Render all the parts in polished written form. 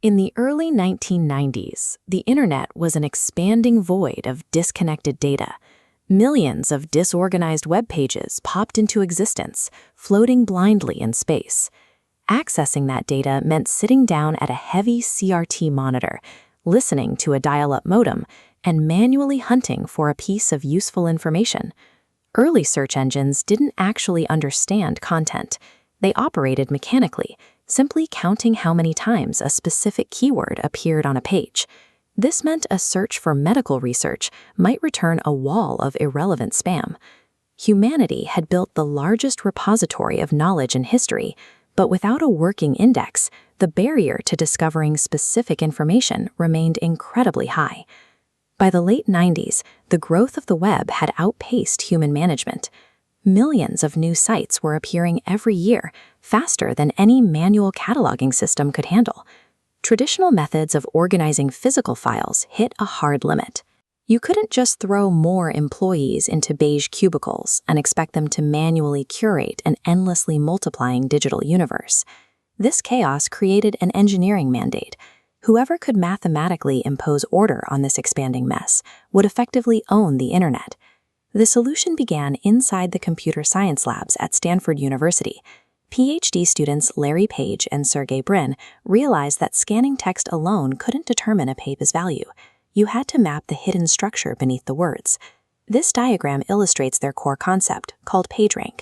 In the early 1990s, the internet was an expanding void of disconnected data. Millions of disorganized web pages popped into existence, floating blindly in space. Accessing that data meant sitting down at a heavy CRT monitor, listening to a dial-up modem, and manually hunting for a piece of useful information. Early search engines didn't actually understand content. They operated mechanically, simply counting how many times a specific keyword appeared on a page. This meant a search for medical research might return a wall of irrelevant spam. Humanity had built the largest repository of knowledge in history, but without a working index, the barrier to discovering specific information remained incredibly high. By the late 90s, the growth of the web had outpaced human management. Millions of new sites were appearing every year, faster than any manual cataloging system could handle. Traditional methods of organizing physical files hit a hard limit. You couldn't just throw more employees into beige cubicles and expect them to manually curate an endlessly multiplying digital universe. This chaos created an engineering mandate. Whoever could mathematically impose order on this expanding mess would effectively own the internet. The solution began inside the computer science labs at Stanford University. PhD students Larry Page and Sergey Brin realized that scanning text alone couldn't determine a paper's value. You had to map the hidden structure beneath the words. This diagram illustrates their core concept, called PageRank.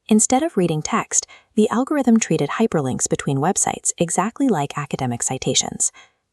Instead of reading text, the algorithm treated hyperlinks between websites exactly like academic citations.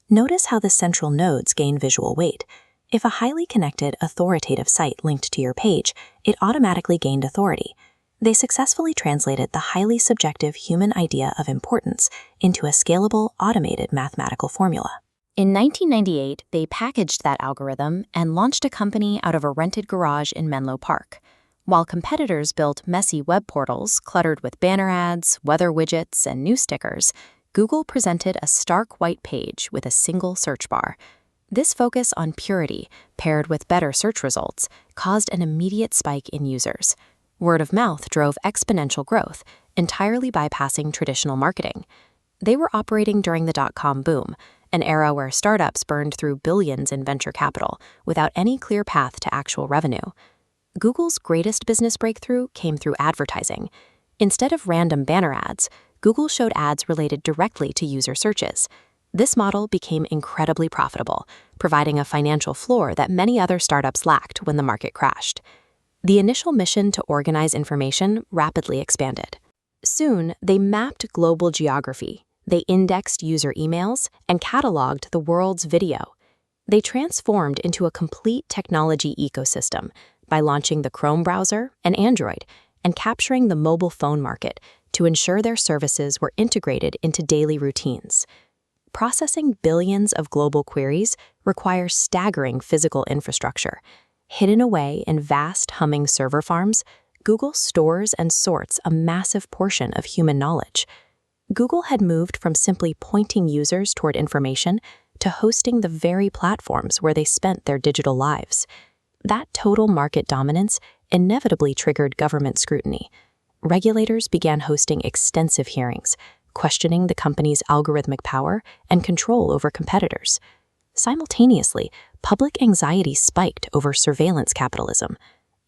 Notice how the central nodes gain visual weight. If a highly connected, authoritative site linked to your page, it automatically gained authority. They successfully translated the highly subjective human idea of importance into a scalable, automated mathematical formula. In 1998, they packaged that algorithm and launched a company out of a rented garage in Menlo Park. While competitors built messy web portals cluttered with banner ads, weather widgets, and news stickers, Google presented a stark white page with a single search bar. This focus on purity, paired with better search results, caused an immediate spike in users. Word of mouth drove exponential growth, entirely bypassing traditional marketing. They were operating during the dot-com boom, an era where startups burned through billions in venture capital without any clear path to actual revenue. Google's greatest business breakthrough came through advertising. Instead of random banner ads, Google showed ads related directly to user searches. This model became incredibly profitable, providing a financial floor that many other startups lacked when the market crashed. The initial mission to organize information rapidly expanded. Soon, they mapped global geography. They indexed user emails and cataloged the world's video. They transformed into a complete technology ecosystem by launching the Chrome browser and Android and capturing the mobile phone market to ensure their services were integrated into daily routines. Processing billions of global queries requires staggering physical infrastructure. Hidden away in vast humming server farms, Google stores and sorts a massive portion of human knowledge. Google had moved from simply pointing users toward information to hosting the very platforms where they spent their digital lives. That total market dominance inevitably triggered government scrutiny. Regulators began hosting extensive hearings, questioning the company's algorithmic power and control over competitors. Simultaneously, public anxiety spiked over surveillance capitalism.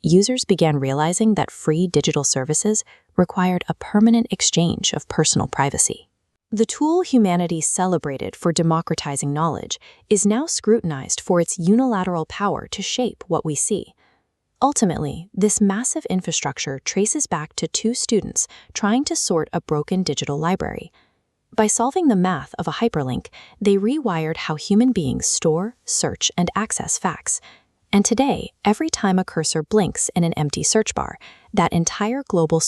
Users began realizing that free digital services required a permanent exchange of personal privacy. The tool humanity celebrated for democratizing knowledge is now scrutinized for its unilateral power to shape what we see. Ultimately, this massive infrastructure traces back to two students trying to sort a broken digital library. By solving the math of a hyperlink, they rewired how human beings store, search, and access facts. And today, every time a cursor blinks in an empty search bar, that entire global